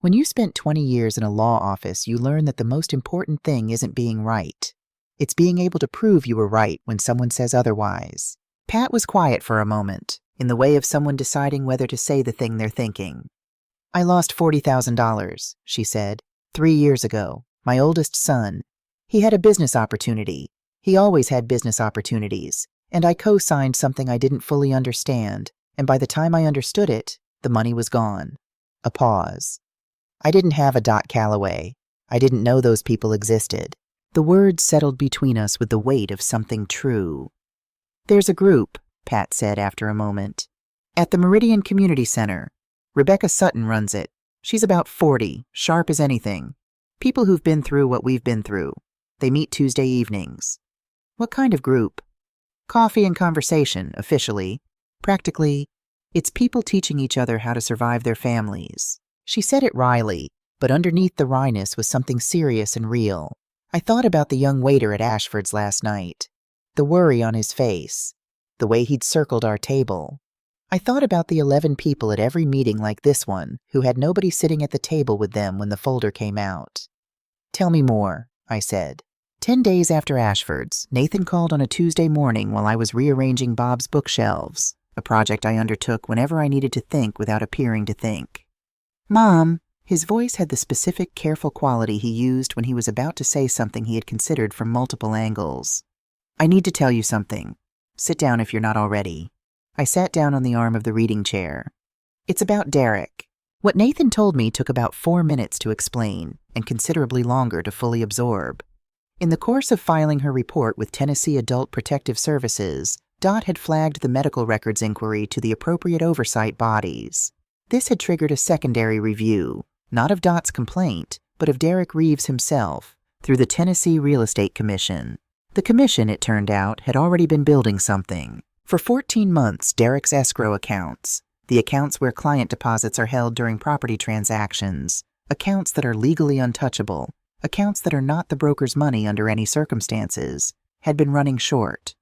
When you spent 20 years in a law office, you learn that the most important thing isn't being right. It's being able to prove you were right when someone says otherwise." Pat was quiet for a moment, in the way of someone deciding whether to say the thing they're thinking. "I lost $40,000, she said, 3 years ago. My oldest son. He had a business opportunity. He always had business opportunities. And I co-signed something I didn't fully understand, and by the time I understood it, the money was gone." A pause. I didn't have a Dot Calloway. I didn't know those people existed. The words settled between us with the weight of something true. "There's a group," Pat said after a moment, "at the Meridian Community Center. Rebecca Sutton runs it. She's about 40, sharp as anything. People who've been through what we've been through. They meet Tuesday evenings." "What kind of group?" "Coffee and conversation, officially. Practically, it's people teaching each other how to survive their families." She said it wryly, but underneath the wryness was something serious and real. I thought about the young waiter at Ashford's last night, the worry on his face, the way he'd circled our table. I thought about the 11 people at every meeting like this one who had nobody sitting at the table with them when the folder came out. "Tell me more," I said. 10 days after Ashford's, Nathan called on a Tuesday morning while I was rearranging Bob's bookshelves, a project I undertook whenever I needed to think without appearing to think. "Mom," his voice had the specific, careful quality he used when he was about to say something he had considered from multiple angles. "I need to tell you something. Sit down if you're not already." I sat down on the arm of the reading chair. "It's about Derek." What Nathan told me took about 4 minutes to explain, and considerably longer to fully absorb. In the course of filing her report with Tennessee Adult Protective Services, Dot had flagged the medical records inquiry to the appropriate oversight bodies. This had triggered a secondary review, not of Dot's complaint, but of Derek Reeves himself, through the Tennessee Real Estate Commission. The commission, it turned out, had already been building something. For 14 months, Derek's escrow accounts, the accounts where client deposits are held during property transactions, accounts that are legally untouchable, accounts that are not the broker's money under any circumstances, had been running short.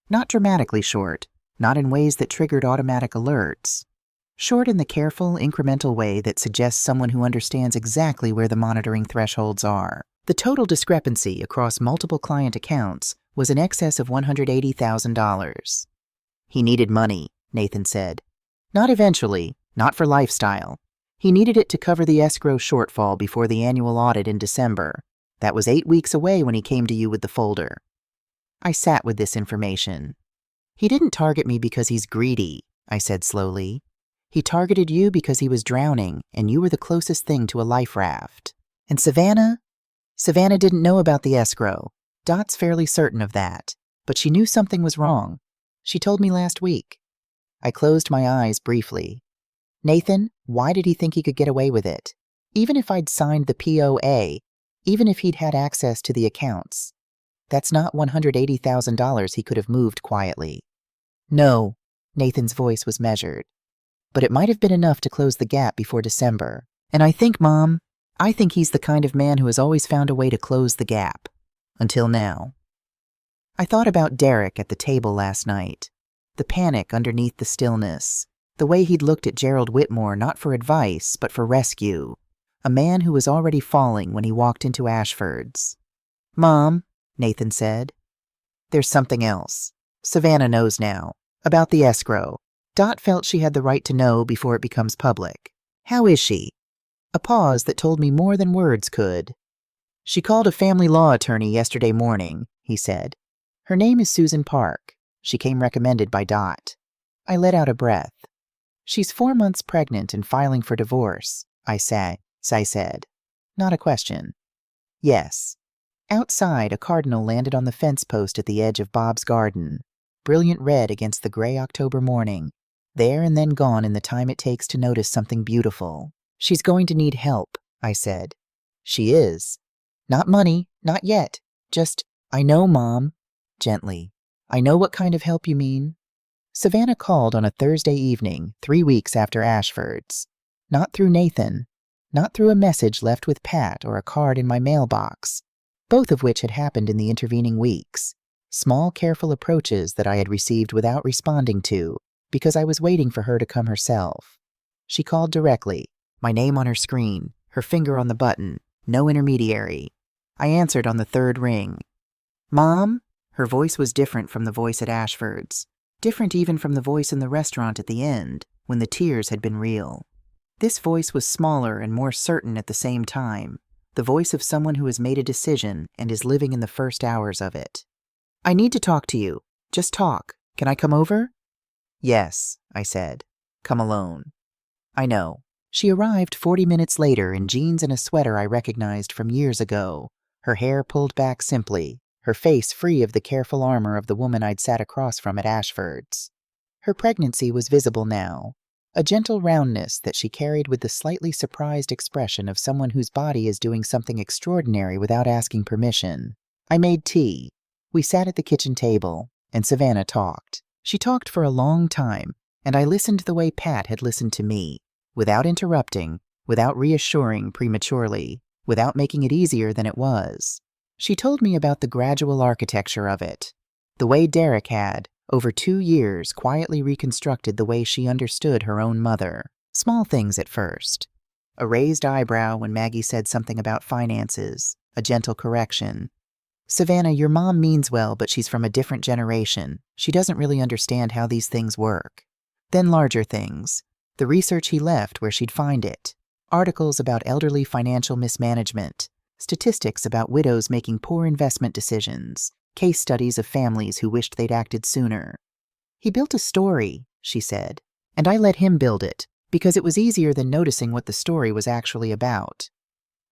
Not dramatically short, not in ways that triggered automatic alerts. Short in the careful, incremental way that suggests someone who understands exactly where the monitoring thresholds are. The total discrepancy across multiple client accounts was in excess of $180,000. He needed money, Nathan said. Not eventually, not for lifestyle. He needed it to cover the escrow shortfall before the annual audit in December. That was 8 weeks away when he came to you with the folder. I sat with this information. He didn't target me because he's greedy, I said slowly. He targeted you because he was drowning, and you were the closest thing to a life raft. And Savannah? Savannah didn't know about the escrow. Dot's fairly certain of that. But she knew something was wrong. She told me last week. I closed my eyes briefly. Nathan, why did he think he could get away with it? Even if I'd signed the POA, even if he'd had access to the accounts, that's not $180,000 he could have moved quietly. No, Nathan's voice was measured. But it might have been enough to close the gap before December. And I think, Mom, I think he's the kind of man who has always found a way to close the gap. Until now. I thought about Derek at the table last night. The panic underneath the stillness. The way he'd looked at Gerald Whitmore not for advice, but for rescue. A man who was already falling when he walked into Ashford's. Mom, Nathan said. There's something else. Savannah knows now. About the escrow. Dot felt she had the right to know before it becomes public. How is she? A pause that told me more than words could. She called a family law attorney yesterday morning, he said. Her name is Susan Park. She came recommended by Dot. I let out a breath. She's 4 months pregnant and filing for divorce, I said. Not a question. Yes. Outside, a cardinal landed on the fence post at the edge of Bob's garden, brilliant red against the gray October morning, there and then gone in the time it takes to notice something beautiful. She's going to need help, I said. She is. Not money, not yet. Just, I know, Mom. Gently. I know what kind of help you mean. Savannah called on a Thursday evening, 3 weeks after Ashford's. Not through Nathan. Not through a message left with Pat or a card in my mailbox, both of which had happened in the intervening weeks. Small, careful approaches that I had received without responding to, because I was waiting for her to come herself. She called directly, my name on her screen, her finger on the button, no intermediary. I answered on the third ring. Mom? Her voice was different from the voice at Ashford's, different even from the voice in the restaurant at the end, when the tears had been real. This voice was smaller and more certain at the same time, the voice of someone who has made a decision and is living in the first hours of it. I need to talk to you. Just talk. Can I come over? Yes, I said. Come alone. I know. She arrived 40 minutes later in jeans and a sweater I recognized from years ago, her hair pulled back simply, her face free of the careful armor of the woman I'd sat across from at Ashford's. Her pregnancy was visible now, a gentle roundness that she carried with the slightly surprised expression of someone whose body is doing something extraordinary without asking permission. I made tea. We sat at the kitchen table, and Savannah talked. She talked for a long time, and I listened the way Pat had listened to me, without interrupting, without reassuring prematurely, without making it easier than it was. She told me about the gradual architecture of it, the way Derek had, over 2 years, quietly reconstructed the way she understood her own mother. Small things at first. A raised eyebrow when Maggie said something about finances, a gentle correction. Savannah, your mom means well, but she's from a different generation. She doesn't really understand how these things work. Then larger things. The research he left where she'd find it. Articles about elderly financial mismanagement. Statistics about widows making poor investment decisions. Case studies of families who wished they'd acted sooner. He built a story, she said, and I let him build it, because it was easier than noticing what the story was actually about.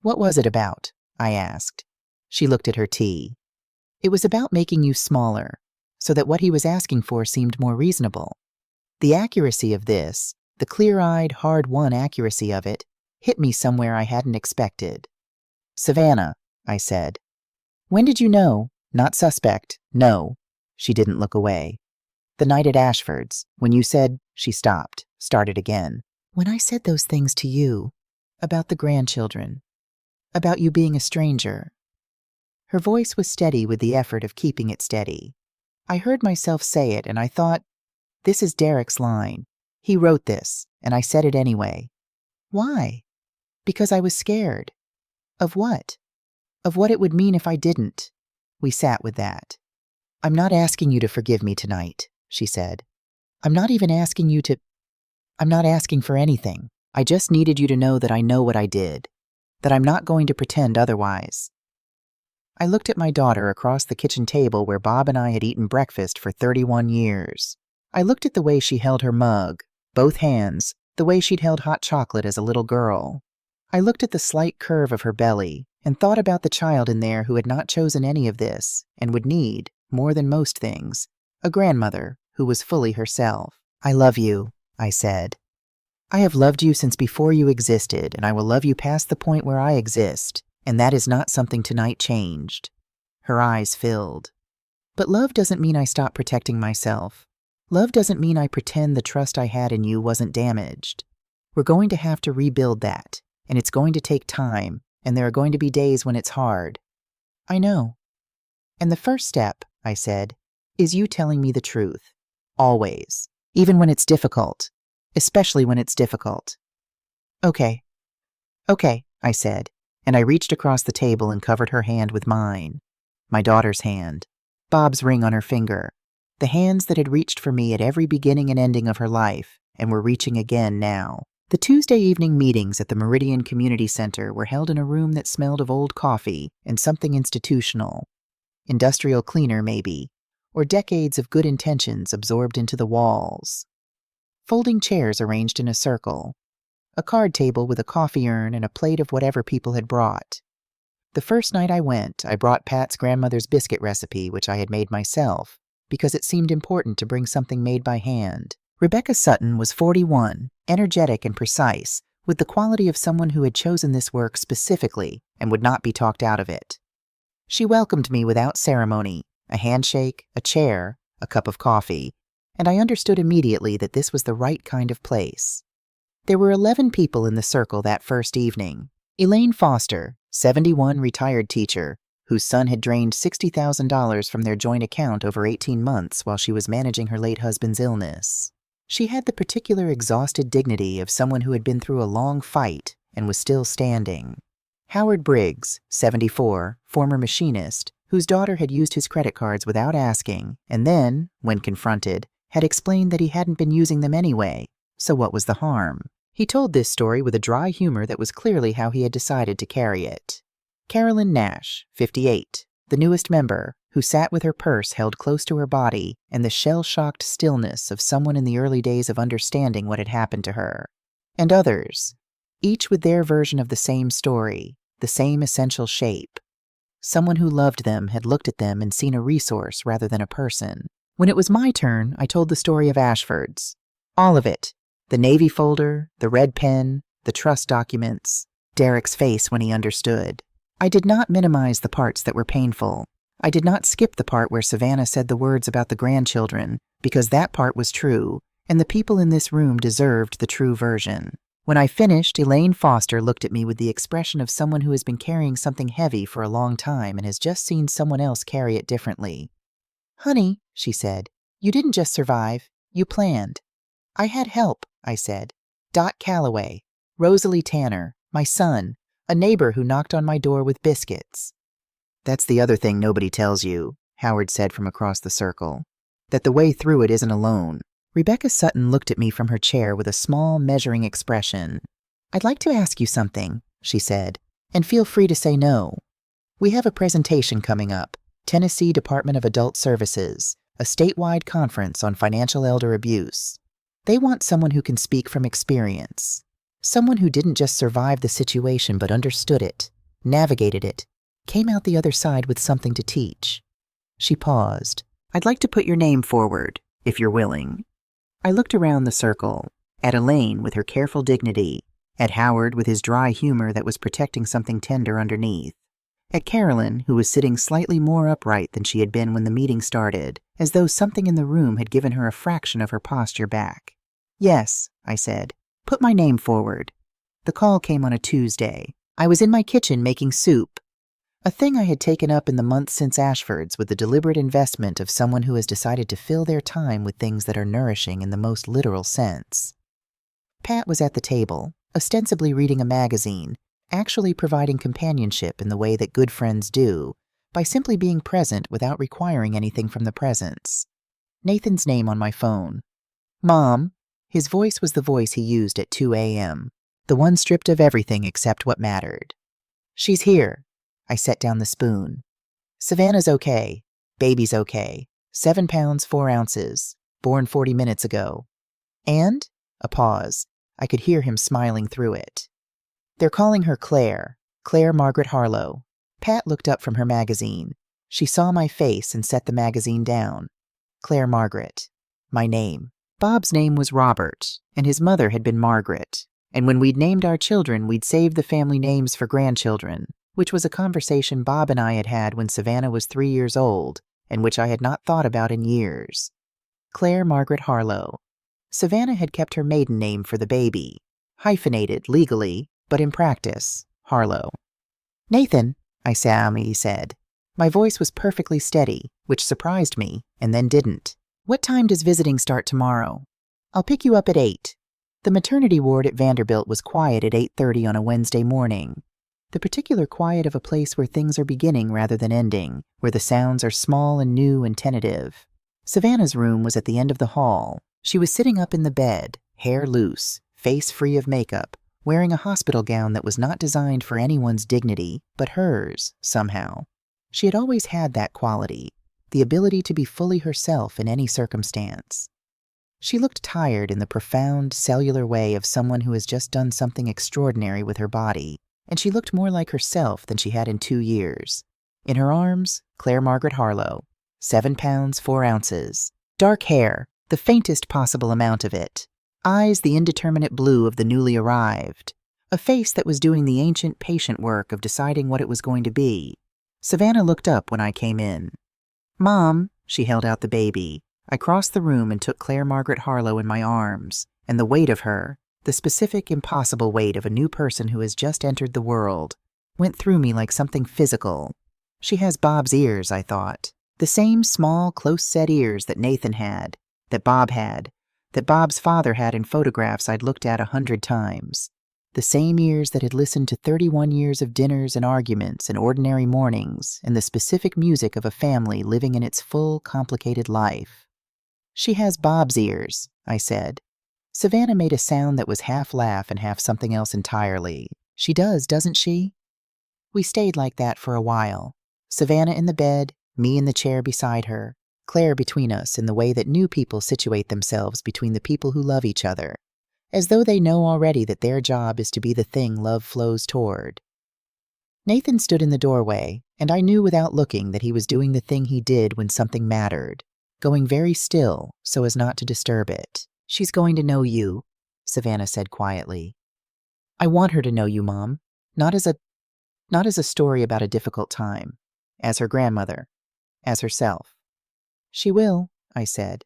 What was it about? I asked. She looked at her tea. It was about making you smaller, so that what he was asking for seemed more reasonable. The accuracy of this, the clear-eyed, hard-won accuracy of it, hit me somewhere I hadn't expected. "Savannah," I said. "When did you know? Not suspect. No." She didn't look away. "The night at Ashford's, when you said—" She stopped, started again. "When I said those things to you, about the grandchildren, about you being a stranger." Her voice was steady with the effort of keeping it steady. I heard myself say it, and I thought, this is Derek's line. He wrote this, and I said it anyway. Why? Because I was scared. Of what? Of what it would mean if I didn't. We sat with that. "I'm not asking you to forgive me tonight," she said. I'm not asking for anything. I just needed you to know that I know what I did, that I'm not going to pretend otherwise." I looked at my daughter across the kitchen table where Bob and I had eaten breakfast for 31 years. I looked at the way she held her mug, both hands, the way she'd held hot chocolate as a little girl. I looked at the slight curve of her belly and thought about the child in there who had not chosen any of this and would need, more than most things, a grandmother who was fully herself. "I love you," I said. "I have loved you since before you existed, and I will love you past the point where I exist, and that is not something tonight changed." Her eyes filled. "But love doesn't mean I stop protecting myself. Love doesn't mean I pretend the trust I had in you wasn't damaged. We're going to have to rebuild that, and it's going to take time, and there are going to be days when it's hard." "I know." "And the first step," I said, "is you telling me the truth. Always. Even when it's difficult. Especially when it's difficult." "Okay." "Okay," I said, and I reached across the table and covered her hand with mine. My daughter's hand. Bob's ring on her finger. The hands that had reached for me at every beginning and ending of her life, and were reaching again now. The Tuesday evening meetings at the Meridian Community Center were held in a room that smelled of old coffee and something institutional. Industrial cleaner, maybe, or decades of good intentions absorbed into the walls. Folding chairs arranged in a circle. A card table with a coffee urn and a plate of whatever people had brought. The first night I went, I brought Pat's grandmother's biscuit recipe, which I had made myself, because it seemed important to bring something made by hand. Rebecca Sutton was 41, energetic and precise, with the quality of someone who had chosen this work specifically and would not be talked out of it. She welcomed me without ceremony, a handshake, a chair, a cup of coffee, and I understood immediately that this was the right kind of place. There were 11 people in the circle that first evening. Elaine Foster, 71, retired teacher, whose son had drained $60,000 from their joint account over 18 months while she was managing her late husband's illness. She had the particular exhausted dignity of someone who had been through a long fight and was still standing. Howard Briggs, 74, former machinist, whose daughter had used his credit cards without asking, and then, when confronted, had explained that he hadn't been using them anyway, so what was the harm? He told this story with a dry humor that was clearly how he had decided to carry it. Carolyn Nash, 58, the newest member, who sat with her purse held close to her body and the shell-shocked stillness of someone in the early days of understanding what had happened to her. And others, each with their version of the same story, the same essential shape. Someone who loved them had looked at them and seen a resource rather than a person. When it was my turn, I told the story of Ashford's. All of it. The Navy folder, the red pen, the trust documents, Derek's face when he understood. I did not minimize the parts that were painful. I did not skip the part where Savannah said the words about the grandchildren, because that part was true, and the people in this room deserved the true version. When I finished, Elaine Foster looked at me with the expression of someone who has been carrying something heavy for a long time and has just seen someone else carry it differently. "Honey," she said, "you didn't just survive, you planned." "I had help," I said. "Dot Calloway, Rosalie Tanner, my son, a neighbor who knocked on my door with biscuits." "That's the other thing nobody tells you," Howard said from across the circle. "That the way through it isn't alone." Rebecca Sutton looked at me from her chair with a small, measuring expression. "I'd like to ask you something," she said, "and feel free to say no. We have a presentation coming up, Tennessee Department of Adult Services, a statewide conference on financial elder abuse. They want someone who can speak from experience, someone who didn't just survive the situation but understood it, navigated it, came out the other side with something to teach." She paused. I'd like to put your name forward, if you're willing. I looked around the circle, at Elaine with her careful dignity, at Howard with his dry humor that was protecting something tender underneath, at Carolyn, who was sitting slightly more upright than she had been when the meeting started, as though something in the room had given her a fraction of her posture back. Yes, I said. Put my name forward. The call came on a Tuesday. I was in my kitchen making soup, a thing I had taken up in the months since Ashford's with the deliberate investment of someone who has decided to fill their time with things that are nourishing in the most literal sense. Pat was at the table, ostensibly reading a magazine, actually providing companionship in the way that good friends do, by simply being present without requiring anything from the presence. Nathan's name on my phone. Mom. His voice was the voice he used at 2 a.m., the one stripped of everything except what mattered. She's here. I set down the spoon. Savannah's okay. Baby's okay. 7 pounds, 4 ounces. Born 40 minutes ago. And? A pause. I could hear him smiling through it. They're calling her Claire. Claire Margaret Harlow. Pat looked up from her magazine. She saw my face and set the magazine down. Claire Margaret. My name. Bob's name was Robert, and his mother had been Margaret. And when we'd named our children, we'd saved the family names for grandchildren, which was a conversation Bob and I had had when Savannah was 3 years old, and which I had not thought about in years. Claire Margaret Harlow. Savannah had kept her maiden name for the baby, hyphenated legally, but in practice, Harlow. Nathan, I said. My voice was perfectly steady, which surprised me, and then didn't. What time does visiting start tomorrow? I'll pick you up at 8. The maternity ward at Vanderbilt was quiet at 8:30 on a Wednesday morning. The particular quiet of a place where things are beginning rather than ending, where the sounds are small and new and tentative. Savannah's room was at the end of the hall. She was sitting up in the bed, hair loose, face free of makeup, wearing a hospital gown that was not designed for anyone's dignity, but hers, somehow. She had always had that quality, the ability to be fully herself in any circumstance. She looked tired in the profound, cellular way of someone who has just done something extraordinary with her body, and she looked more like herself than she had in 2 years. In her arms, Claire Margaret Harlow, 7 pounds, 4 ounces, dark hair, the faintest possible amount of it, eyes the indeterminate blue of the newly arrived, a face that was doing the ancient patient work of deciding what it was going to be. Savannah looked up when I came in. Mom, she held out the baby. I crossed the room and took Claire Margaret Harlow in my arms, and the weight of her, the specific, impossible weight of a new person who has just entered the world, went through me like something physical. She has Bob's ears, I thought. The same small, close-set ears that Nathan had, that Bob had, that Bob's father had in photographs I'd looked at 100 times. The same ears that had listened to 31 years of dinners and arguments and ordinary mornings and the specific music of a family living in its full, complicated life. She has Bob's ears, I said. Savannah made a sound that was half laugh and half something else entirely. She does, doesn't she? We stayed like that for a while. Savannah in the bed, me in the chair beside her, Claire between us in the way that new people situate themselves between the people who love each other, as though they know already that their job is to be the thing love flows toward. Nathan stood in the doorway, and I knew without looking that he was doing the thing he did when something mattered, going very still so as not to disturb it. She's going to know you, Savannah said quietly. I want her to know you, Mom, not as a story about a difficult time, as her grandmother, as herself. She will, I said.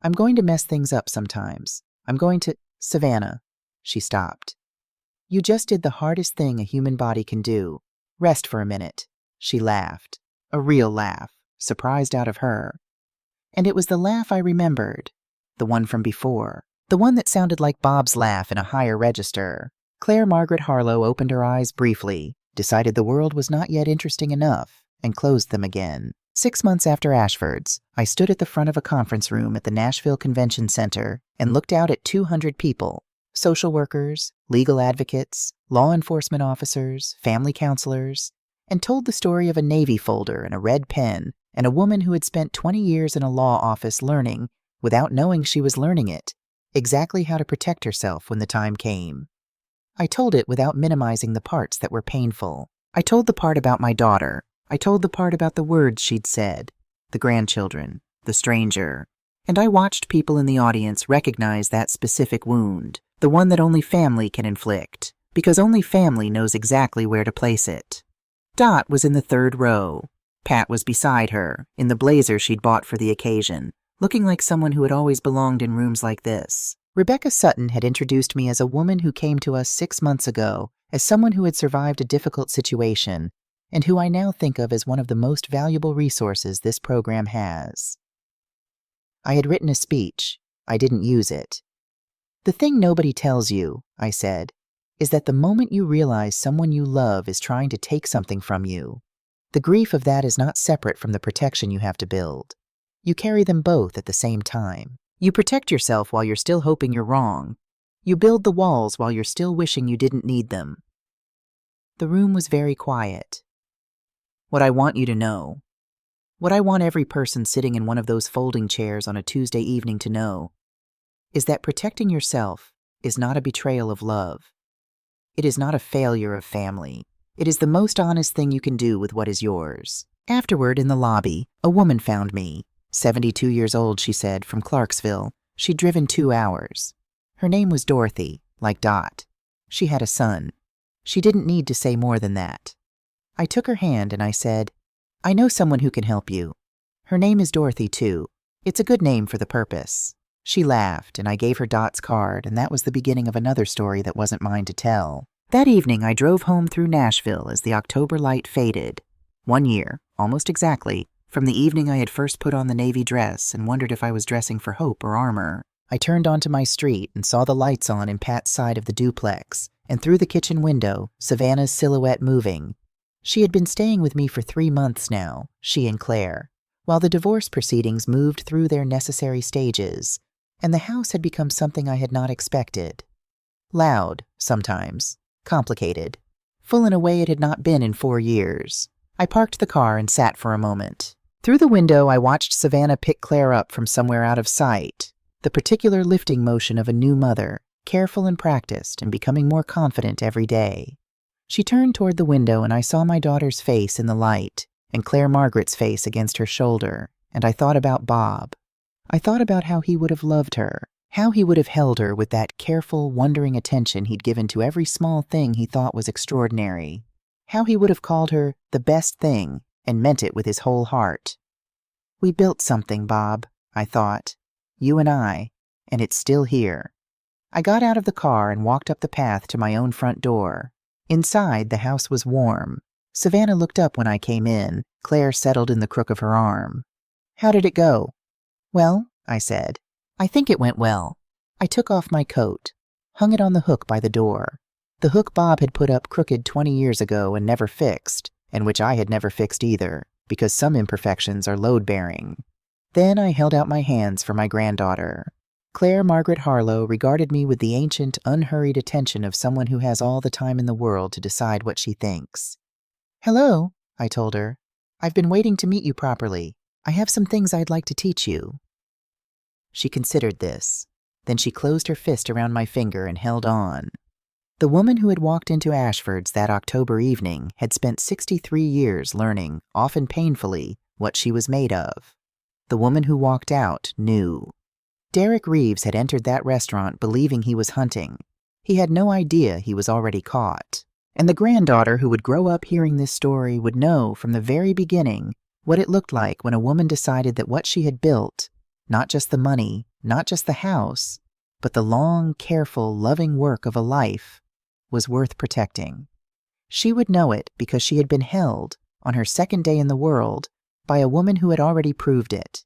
I'm going to mess things up sometimes. I'm going to... Savannah. She stopped. You just did the hardest thing a human body can do. Rest for a minute. She laughed. A real laugh, surprised out of her. And it was the laugh I remembered. The one from before. The one that sounded like Bob's laugh in a higher register. Claire Margaret Harlow opened her eyes briefly, decided the world was not yet interesting enough, and closed them again. 6 months after Ashford's, I stood at the front of a conference room at the Nashville Convention Center and looked out at 200 people, social workers, legal advocates, law enforcement officers, family counselors, and told the story of a Navy folder and a red pen and a woman who had spent 20 years in a law office learning, without knowing she was learning it, exactly how to protect herself when the time came. I told it without minimizing the parts that were painful. I told the part about my daughter. I told the part about the words she'd said, the grandchildren, the stranger. And I watched people in the audience recognize that specific wound, the one that only family can inflict, because only family knows exactly where to place it. Dot was in the third row. Pat was beside her, in the blazer she'd bought for the occasion, looking like someone who had always belonged in rooms like this. Rebecca Sutton had introduced me as a woman who came to us 6 months ago, as someone who had survived a difficult situation, and who I now think of as one of the most valuable resources this program has. I had written a speech. I didn't use it. The thing nobody tells you, I said, is that the moment you realize someone you love is trying to take something from you, the grief of that is not separate from the protection you have to build. You carry them both at the same time. You protect yourself while you're still hoping you're wrong. You build the walls while you're still wishing you didn't need them. The room was very quiet. What I want you to know, what I want every person sitting in one of those folding chairs on a Tuesday evening to know, is that protecting yourself is not a betrayal of love. It is not a failure of family. It is the most honest thing you can do with what is yours. Afterward, in the lobby, a woman found me. 72 years old, she said, from Clarksville. She'd driven 2 hours. Her name was Dorothy, like Dot. She had a son. She didn't need to say more than that. I took her hand and I said, I know someone who can help you. Her name is Dorothy, too. It's a good name for the purpose. She laughed, and I gave her Dot's card, and that was the beginning of another story that wasn't mine to tell. That evening, I drove home through Nashville as the October light faded. 1 year, almost exactly, from the evening I had first put on the navy dress and wondered if I was dressing for hope or armor. I turned onto my street and saw the lights on in Pat's side of the duplex, and through the kitchen window, Savannah's silhouette moving. She had been staying with me for 3 months now, she and Claire, while the divorce proceedings moved through their necessary stages, and the house had become something I had not expected. Loud, sometimes. Complicated. Full in a way it had not been in 4 years. I parked the car and sat for a moment. Through the window, I watched Savannah pick Claire up from somewhere out of sight, the particular lifting motion of a new mother, careful and practiced and becoming more confident every day. She turned toward the window and I saw my daughter's face in the light and Claire Margaret's face against her shoulder, and I thought about Bob. I thought about how he would have loved her, how he would have held her with that careful, wondering attention he'd given to every small thing he thought was extraordinary, how he would have called her the best thing and meant it with his whole heart. We built something, Bob, I thought, you and I, and it's still here. I got out of the car and walked up the path to my own front door. Inside, the house was warm. Savannah looked up when I came in. Claire settled in the crook of her arm. How did it go? Well, I said, I think it went well. I took off my coat, hung it on the hook by the door. The hook Bob had put up crooked 20 years ago and never fixed, and which I had never fixed either, because some imperfections are load-bearing. Then I held out my hands for my granddaughter. Claire Margaret Harlow regarded me with the ancient, unhurried attention of someone who has all the time in the world to decide what she thinks. Hello, I told her. I've been waiting to meet you properly. I have some things I'd like to teach you. She considered this. Then she closed her fist around my finger and held on. The woman who had walked into Ashford's that October evening had spent 63 years learning, often painfully, what she was made of. The woman who walked out knew. Derek Reeves had entered that restaurant believing he was hunting. He had no idea he was already caught. And the granddaughter who would grow up hearing this story would know from the very beginning what it looked like when a woman decided that what she had built, not just the money, not just the house, but the long, careful, loving work of a life, was worth protecting. She would know it because she had been held, on her second day in the world, by a woman who had already proved it.